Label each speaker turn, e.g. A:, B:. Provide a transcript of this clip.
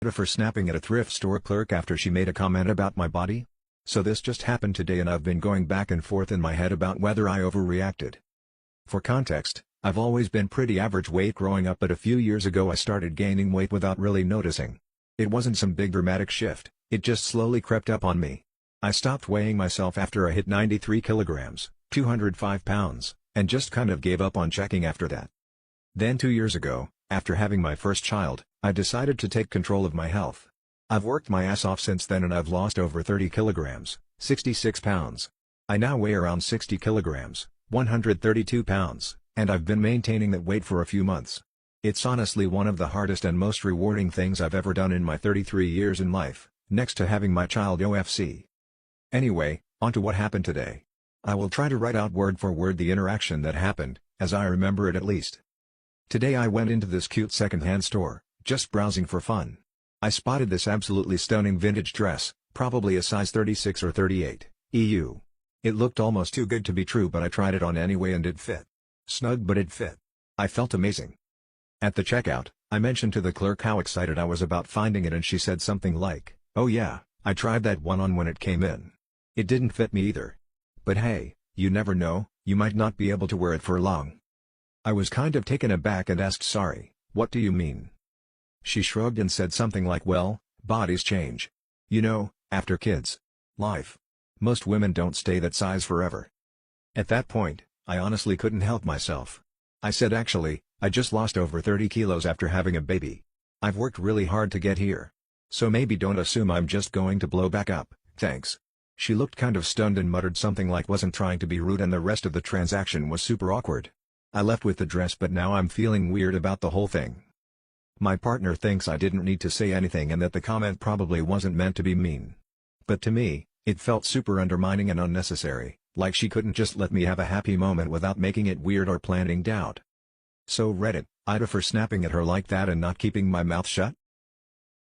A: AITA for snapping at a thrift store clerk after she made a comment about my body? So this just happened today and I've been going back and forth in my head about whether I overreacted. For context, I've always been pretty average weight growing up, but a few years ago I started gaining weight without really noticing. It wasn't some big dramatic shift, it just slowly crept up on me. I stopped weighing myself after I hit 93 kilograms, 205 pounds, and just kind of gave up on checking after that. Then 2 years ago, after having my first child, I decided to take control of my health. I've worked my ass off since then and I've lost over 30 kilograms, 66 pounds. I now weigh around 60 kilograms, 132 pounds, and I've been maintaining that weight for a few months. It's honestly one of the hardest and most rewarding things I've ever done in my 33 years in life, next to having my child OFC. Anyway, on to what happened today. I will try to write out word for word the interaction that happened, as I remember it at least. Today I went into this cute second-hand store, just browsing for fun. I spotted this absolutely stunning vintage dress, probably a size 36 or 38, EU. It looked almost too good to be true, but I tried it on anyway and it fit. Snug, but it fit. I felt amazing. At the checkout, I mentioned to the clerk how excited I was about finding it and she said something like, "Oh yeah, I tried that one on when it came in. It didn't fit me either. But hey, you never know, you might not be able to wear it for long." I was kind of taken aback and asked, "Sorry, what do you mean?" She shrugged and said something like, "Well, bodies change. You know, after kids. Life. Most women don't stay that size forever." At that point, I honestly couldn't help myself. I said, "Actually, I just lost over 30 kilos after having a baby. I've worked really hard to get here. So maybe don't assume I'm just going to blow back up, thanks." She looked kind of stunned and muttered something like wasn't trying to be rude, and the rest of the transaction was super awkward. I left with the dress, but now I'm feeling weird about the whole thing. My partner thinks I didn't need to say anything and that the comment probably wasn't meant to be mean. But to me, it felt super undermining and unnecessary, like she couldn't just let me have a happy moment without making it weird or planting doubt. So Reddit, AITA for snapping at her like that and not keeping my mouth shut?